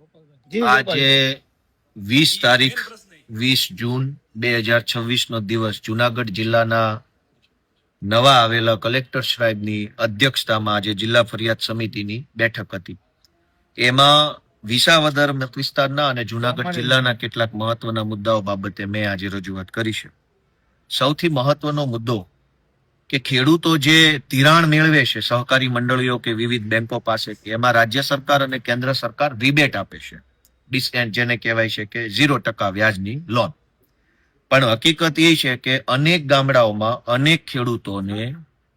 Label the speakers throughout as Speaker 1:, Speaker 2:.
Speaker 1: આજે 20 તારીખ 20 જૂન 2026 નો દિવસ જુનાગઢ જિલ્લાના નવા આવેલા કલેક્ટર સાહેબની અધ્યક્ષતામાં આજે જિલ્લા ફરિયાદ સમિતિની બેઠક હતી. એમાં વિસાવદર મત વિસ્તારના અને જુનાગઢ જિલ્લાના કેટલાક મહત્વના મુદ્દાઓ બાબતે મેં આજે રજૂઆત કરી છે. સૌથી મહત્વનો મુદ્દો કે ખેડૂતો જે ધિરાણ મેળવે છે સહકારી મંડળીઓ કે વિવિધ બેંકો પાસે, એમાં રાજ્ય સરકાર અને કેન્દ્ર સરકાર રિબેટ આપે છે, ડિસ્કાઉન્ટ જેને કહેવાય છે કે 0% વ્યાજની લોન. પણ હકીકત એ છે કે અનેક ગામડાઓમાં અનેક ખેડૂતોને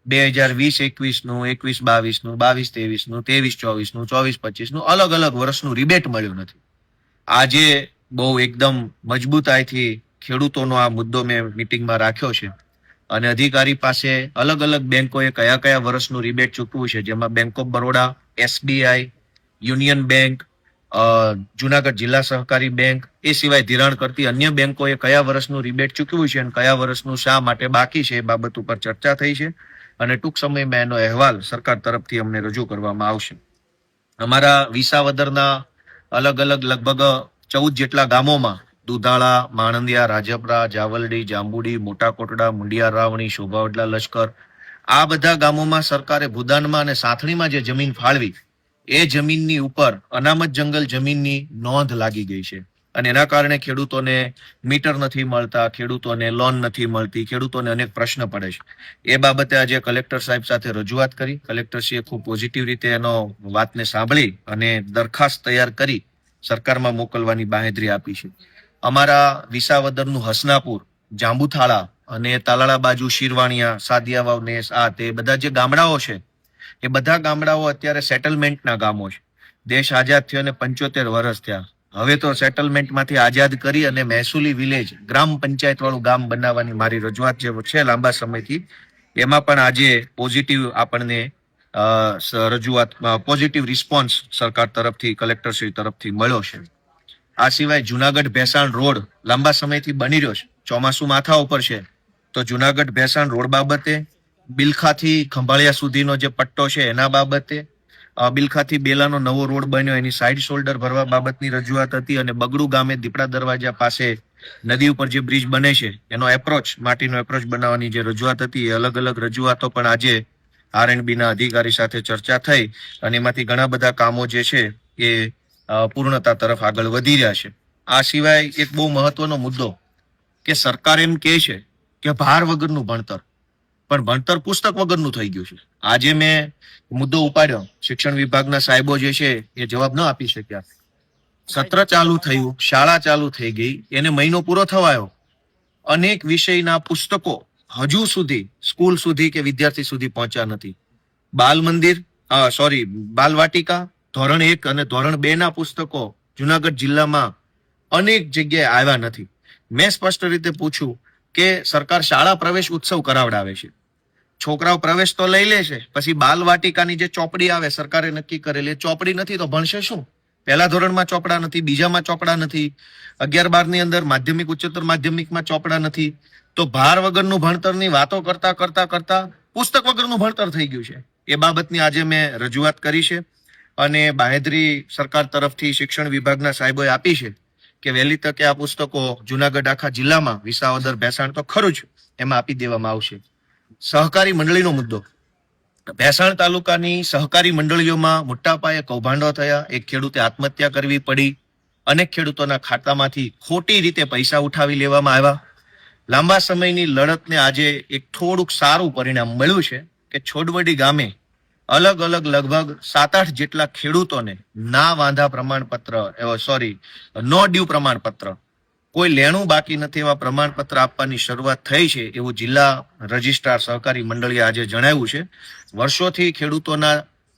Speaker 1: 2020-21 નું, 21-22 નું, 22-23 નું, 23-24 નું, 24-25 નું અલગ અલગ વર્ષનું રિબેટ મળ્યું નથી. આજે બહુ એકદમ મજબૂતાઈથી ખેડૂતોનો આ મુદ્દો મેં મિટિંગમાં રાખ્યો છે અને અધિકારી પાસે અલગ અલગ બેંકોએ કયા કયા વર્ષનું રિબેટ ચૂકવ્યું છે, જેમાં bank of Baroda, SBI, union bank, Junagadh જિલ્લા સહકારી બેંક, એ સિવાય ધિરાણ કરતી અન્ય બેંકોએ કયા વર્ષનું રિબેટ ચૂકવ્યું છે અને કયા વર્ષનું શા માટે બાકી છે એ બાબત ઉપર ચર્ચા થઈ છે અને ટૂંક સમયમાં એનો અહેવાલ સરકાર તરફથી અમને રજૂ કરવામાં આવશે. અમારા વિસાવદરના અલગ અલગ લગભગ 14 જેટલા ગામોમાં દુધાળા, માણંદિયા, રાજપરા, જાવલડી, જાંબુડી, મોટા કોટડા, મુંડિયા રાવણી, શોભાવડલા, લશ્કર, આ બધા ગામોમાં સરકારે ભૂદાનમાં અને સાથણીમાં જે જમીન ફાળવી એ જમીનની ઉપર અનામત જંગલ જમીનની નોંધ લાગી ગઈ છે અને એના કારણે ખેડૂતોને મીટર નથી મળતા, ખેડૂતોને લોન નથી મળતી, ખેડૂતોને અનેક પ્રશ્ન પડે છે. એ બાબતે આજે કલેક્ટર સાહેબ સાથે રજૂઆત કરી. કલેક્ટરશ્રીએ ખૂબ પોઝિટિવ રીતે એનો વાતને સાંભળી અને દરખાસ્ત તૈયાર કરી સરકારમાં મોકલવાની બાંહેધરી આપી છે. અમારા વિસાવદરનું હસનાપુર, જાંબુથાળા અને તાલાળા બાજુ શિરવાણિયા, સાદિયાવાવ, નેસ, આ તે બધા જે ગામડાઓ છે એ બધા ગામડાઓ અત્યારે સેટલમેન્ટના ગામો છે. દેશ આઝાદ થયો અને 75 વર્ષ થયા. હવે તો સેટલમેન્ટમાંથી આઝાદ કરી અને મહેસૂલી વિલેજ, ગ્રામ પંચાયત વાળું ગામ બનાવવાની મારી રજૂઆત જે છે લાંબા સમયથી, એમાં પણ આજે પોઝિટિવ આપણને રજૂઆતમાં પોઝિટિવ રિસ્પોન્સ સરકાર તરફથી, કલેક્ટરશ્રી તરફથી મળ્યો છે. આ સિવાય જુનાગઢ ભેસાણ રોડ લાંબા સમયથી બની રહ્યો છે, ચોમાસું માથા ઉપર છે, તો જુનાગઢ ભેસાણ રોડ બાબતે, બિલખાથી ખંભાળિયા સુધીનો જે પટ્ટો છે એના બાબતે, બિલખાથી બેલાનો નવો રોડ બન્યો એની સાઇડ શોલ્ડર ભરવા બાબતની રજૂઆત હતી અને બગડુ ગામે દીપડા દરવાજા પાસે નદી ઉપર જે બ્રિજ બને છે એનો એપ્રોચ, માટીનો એપ્રોચ બનાવવાની જે રજૂઆત હતી, એ અલગ અલગ રજૂઆતો પણ આજે R&B ના અધિકારી સાથે ચર્ચા થઈ અને એમાંથી ઘણા બધા કામો જે છે એ પૂર્ણતા તરફ આગળ વધી રહ્યા છે. આ સિવાય એક બહુ મહત્વનો મુદ્દો કે સરકાર એમ કહે છે કે ભાર વગરનું ભણતર, પણ ભણતર પુસ્તક વગરનું થઈ ગયું છે. આજે મેં મુદ્દો ઉપાડ્યો, શિક્ષણ વિભાગના સાહેબો જે છે એ જવાબ ન આપી શક્યા. સત્ર ચાલુ થયું, શાળા ચાલુ થઈ ગઈ, એને મહિનો પૂરો થવાયો, અનેક વિષયના પુસ્તકો હજુ સુધી સ્કૂલ સુધી કે વિદ્યાર્થી સુધી પહોંચ્યા નથી. બાલ મંદિર, બાલ વાટિકા, ધોરણ 1 અને ધોરણ 2 ના પુસ્તકો જુનાગઢ જિલ્લામાં અનેક જગ્યાએ આવ્યા નથી. મેં સ્પષ્ટ રીતે પૂછ્યું કે સરકાર શાળા પ્રવેશ ઉત્સવ કરાવડાવે છે, છોકરાઓ પ્રવેશ તો લઈ લે છે, પછી બાલ વાટિકાની જે ચોપડી આવે સરકારે નક્કી કરેલી, ચોપડી નથી તો ભણશે શું? પહેલા ધોરણમાં ચોપડા નથી, બીજામાં ચોપડા નથી, 11-12 ની અંદર માધ્યમિક, ઉચ્ચતર માધ્યમિકમાં ચોપડા નથી. તો ભાર વગરનું ભણતરની વાતો કરતા કરતા કરતા પુસ્તક વગરનું ભણતર થઈ ગયું છે. એ બાબતની આજે મેં રજૂઆત કરી છે અને બાંહેધરી સરકાર તરફથી શિક્ષણ વિભાગના સાહેબોએ આપી છે કે વહેલી તકે આ પુસ્તકો જુનાગઢ આખા જિલ્લામાં, વિસાવદર, ભેસાણ તો ખરું જ, એમાં આપી દેવામાં આવશે. સહકારી મંડળીનો મુદ્દો, ભેસાણ તાલુકાની સહકારી મંડળીઓમાં મોટા પાયે કૌભાંડો થયા. એક ખેડૂતે આત્મહત્યા કરવી પડી, અનેક ખેડૂતોના ખાતામાંથી ખોટી રીતે પૈસા ઉઠાવી લેવામાં આવ્યા. લાંબા સમયની લડતને આજે એક થોડુંક સારું પરિણામ મળ્યું છે કે છોડવડી ગામે અલગ અલગ લગભગ 7-8 જેટલા ખેડૂતોને ના વાંધા પ્રમાણપત્ર, નો ડ્યુ પ્રમાણપત્ર, કોઈ લેણું બાકી નથી એવા પ્રમાણપત્ર આપવાની શરૂઆત થઈ છે એવું જિલ્લા રજિસ્ટ્રાર સહકારી મંડળીએ આજે જણાવ્યું છે. વર્ષોથી ખેડૂતોના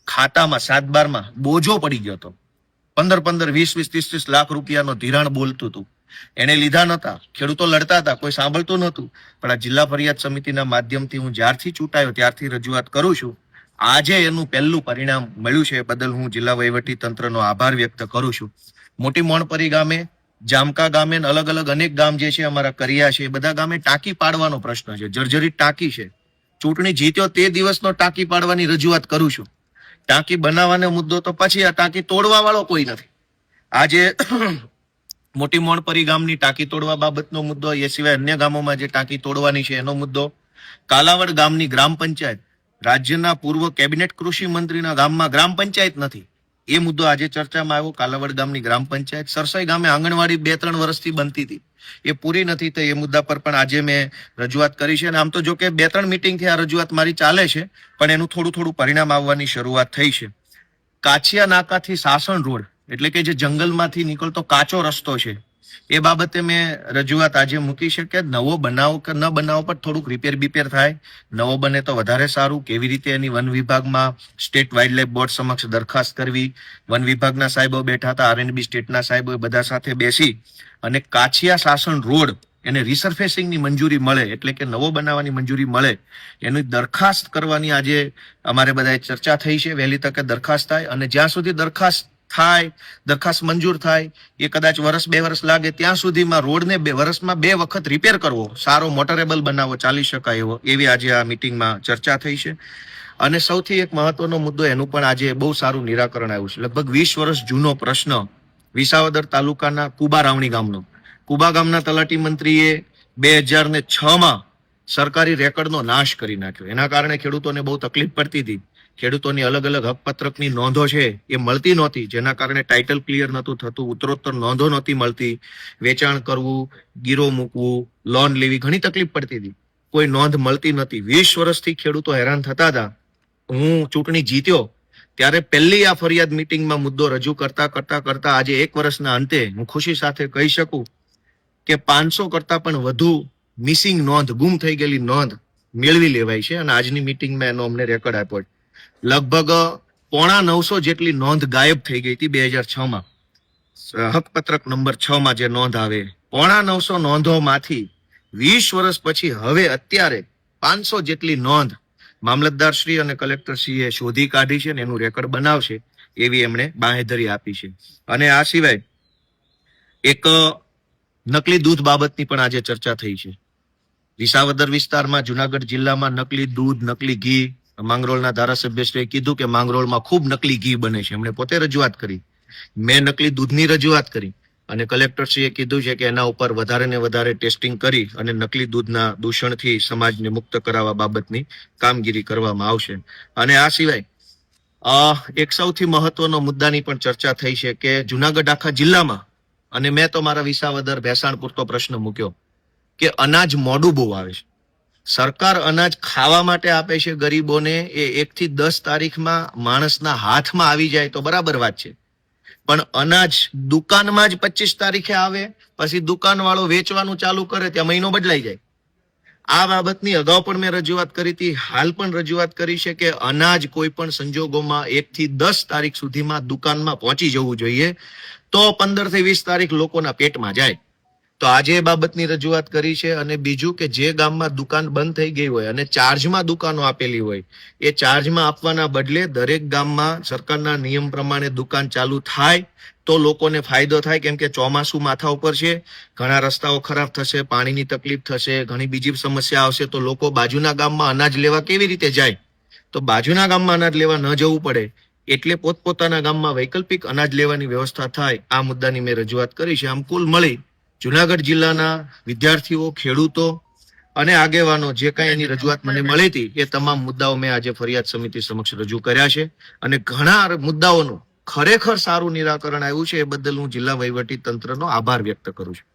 Speaker 1: ખાતામાં 7-12માં બોજો પડી ગયો હતો, 15-15, 20-20, 30-30 લાખ રૂપિયાનો ધિરાણ બોલતું હતું, એને લીધા નહોતા, ખેડૂતો લડતા હતા, કોઈ સાંભળતું નહોતું. પણ આ જિલ્લા ફરિયાદ સમિતિના માધ્યમથી હું જ્યારથી ચૂંટાયો ત્યારથી રજૂઆત કરું છું. આજે એનું પહેલું પરિણામ મળ્યું છે, બદલ હું જિલ્લા વહીવટી તંત્રનો આભાર વ્યક્ત કરું છું. મોટી મોણપરી ગામે, જામકા ગામે, અલગ અલગ અનેક ગામ જે છે અમારા કર્યા છે, એ બધા ગામે ટાંકી પાડવાનો પ્રશ્ન છે, જર્જરિત ટાંકી છે. ચૂંટણી જીત્યો તે દિવસનો ટાંકી પાડવાની રજૂઆત કરું છું. ટાંકી બનાવવાનો મુદ્દો તો પછી, આ ટાંકી તોડવા વાળો કોઈ નથી. આજે મોટી મોણપરી ગામની ટાંકી તોડવા બાબતનો મુદ્દો, એ સિવાય અન્ય ગામોમાં જે ટાંકી તોડવાની છે એનો મુદ્દો, કાલાવડ ગામની ગ્રામ પંચાયત, રાજ્યના પૂર્વ કેબિનેટ કૃષિ મંત્રીના ગામમાં ગ્રામ પંચાયત નથી, એ મુદ્દો આજે ચર્ચામાં આવ્યો. કાલાવડ ગામની ગ્રામ પંચાયત, સરસાઈ ગામે આંગણવાડી 2-3 વર્ષથી બનતી હતી, એ પૂરી નથી, તો એ મુદ્દા પર પણ આજે મેં રજૂઆત કરી છે. અને આમ તો જો કે 2-3 મિટિંગથી આ રજૂઆત મારી ચાલે છે, પણ એનું થોડું પરિણામ આવવાની શરૂઆત થઈ છે. કાછિયા નાકાથી સાસણ રોડ, એટલે કે જે જંગલમાંથી નીકળતો કાચો રસ્તો છે, એ બાબતે મેં રજૂઆત આજે મૂકી છે કે નવો બનાવ કે ન બનાવ પર થોડુંક રિપેર થાય, નવો બને તો વધારે સારું. કેવી રીતે એની વન વિભાગમાં સ્ટેટ વાઇલ્ડ બોર્ડ સમક્ષ દરખાસ્ત કરવી, વન વિભાગના સાહેબો બેઠા હતા, RNB સ્ટેટના સાહેબો, બધા સાથે બેસી અને કાછિયા સાસણ રોડ એને રિસર્ફેસિંગની મંજૂરી મળે, એટલે કે નવો બનાવવાની મંજૂરી મળે, એની દરખાસ્ત કરવાની આજે અમારે બધાએ ચર્ચા થઈ છે. વહેલી તકે દરખાસ્ત થાય, અને જ્યાં સુધી દરખાસ્ત મંજૂર થાય, એ કદાચ 1-2 વર્ષ લાગે, ત્યાં સુધીમાં રોડને 2 વર્ષમાં 2 વખત રિપેર કરવો, સારો મોટરેબલ બનાવવો, ચાલી શકાય એવો, એવી આજે આ મિટિંગમાં ચર્ચા થઈ છે. અને સૌથી એક મહત્વનો મુદ્દો, એનું પણ આજે બહુ સારું નિરાકરણ આવ્યું છે. લગભગ 20 વર્ષ જૂનો પ્રશ્ન વિસાવદર તાલુકાના કુબા રાવણી ગામનો. કુબા ગામના તલાટી મંત્રીએ 2006માં સરકારી રેકર્ડનો નાશ કરી નાખ્યો. એના કારણે ખેડૂતોને બહુ તકલીફ પડતી હતી. ખેડૂતોની અલગ અલગ હકપત્રકની નોંધો છે એ મળતી નહોતી, જેના કારણે ટાઇટલ ક્લિયર નહોતું થતું, ઉત્તરોત્તર નોંધો નહોતી મળતી, વેચાણ કરવું, ગીરો મૂકવું, લોન લેવી, ઘણી તકલીફ પડતી હતી, કોઈ નોંધ મળતી નથી. 20 વર્ષથી ખેડૂતો હેરાન થતા હતા. હું ચૂંટણી જીત્યો ત્યારે પહેલી આ ફરિયાદ મિટિંગમાં મુદ્દો રજૂ કરતા આજે 1 વર્ષના અંતે હું ખુશી સાથે કહી શકું કે 500 કરતા પણ વધુ મિસિંગ નોંધ, ગુમ થઈ ગયેલી નોંધ મેળવી લેવાય છે. અને આજની મિટિંગમાં એનો અમને રેકોર્ડ આપ્યો. લગભગ 950 જેટલી નોંધ ગાયબ થઈ ગઈ હતી 2006માં, હકપત્રક નંબર 6માં જે નોંધ આવે, 950 નોંધોમાંથી 20 વર્ષ પછી હવે અત્યારે 500 જેટલી નોંધ મામલતદાર શ્રી અને કલેક્ટર શ્રીએ શોધી કાઢી છે, અને એનું રેકોર્ડ બનાવશે એવી એમણે બાંહેધરી આપી છે. અને આ સિવાય એક નકલી દૂધ બાબતની પણ આજે ચર્ચા થઈ છે. વિસાવદર વિસ્તારમાં, જુનાગઢ જિલ્લામાં નકલી દૂધ, નકલી ઘી, માંગરોળના ધારાસભ્યશ્રીએ કીધું કે માંગરોળમાં ખૂબ નકલી ઘી બને છે. એમણે પોતે રજૂઆત કરી, મેં નકલી દૂધની રજૂઆત કરી, અને કલેક્ટરશ્રીએ કીધું છે કે એના ઉપર વધારે ને વધારે ટેસ્ટિંગ કરી અને નકલી દૂધના દૂષણથી સમાજને મુક્ત કરાવવા બાબતની કામગીરી કરવામાં આવશે. અને આ સિવાય એક સૌથી મહત્વનો મુદ્દાની પણ ચર્ચા થઈ છે કે જુનાગઢ આખા જિલ્લામાં, અને મેં તો મારા વિસાવદર ભેસાણ પૂરતો પ્રશ્ન મૂક્યો કે અનાજ મોડું બહુ આવે છે. સરકાર અનાજ ખાવા માટે આપે છે ગરીબોને, એ 1 થી 10 તારીખમાં માણસના હાથમાં આવી જાય તો બરાબર વાત છે, પણ અનાજ દુકાનમાં જ 25 તારીખે આવે, પછી દુકાનવાળો વેચવાનું ચાલુ કરે, ત્યાં મહિનો બદલાઈ જાય. આ બાબતની અગાઉ પણ મેં રજૂઆત કરી હતી, હાલ પણ રજૂઆત કરી છે કે અનાજ કોઈ પણ સંજોગોમાં 1 થી 10 તારીખ સુધીમાં દુકાનમાં પહોંચી જવું જોઈએ, તો 15 થી 20 તારીખ લોકોના પેટમાં જાય. તો આજે એ બાબતની રજૂઆત કરી છે. અને બીજું કે જે ગામમાં દુકાન બંધ થઈ ગઈ હોય અને ચાર્જમાં દુકાનો આપેલી હોય, એ ચાર્જમાં આપવાના બદલે દરેક ગામમાં સરકારના નિયમ પ્રમાણે દુકાન ચાલુ થાય તો લોકોને ફાયદો થાય. કેમ કે ચોમાસું માથા ઉપર છે, ઘણા રસ્તાઓ ખરાબ થશે, પાણીની તકલીફ થશે, ઘણી બીજી સમસ્યા આવશે, તો લોકો બાજુના ગામમાં અનાજ લેવા કેવી રીતે જાય? તો બાજુના ગામમાં અનાજ લેવા ન જવું પડે, એટલે પોતપોતાના ગામમાં વૈકલ્પિક અનાજ લેવાની વ્યવસ્થા થાય. આ મુદ્દાની મેં રજૂઆત કરી છે. આમ કુલ મળી જુનાગઢ જિલ્લાના વિદ્યાર્થીઓ, ખેડૂતો અને આગેવાનો જે કાંઈ એની રજૂઆત મને મળી હતી, એ તમામ મુદ્દાઓ મેં આજે ફરિયાદ સમિતિ સમક્ષ રજૂ કર્યા છે. અને ઘણા મુદ્દાઓનું ખરેખર સારું નિરાકરણ આવ્યું છે. એ બદલ હું જિલ્લા વહીવટી તંત્રનો આભાર વ્યક્ત કરું છું.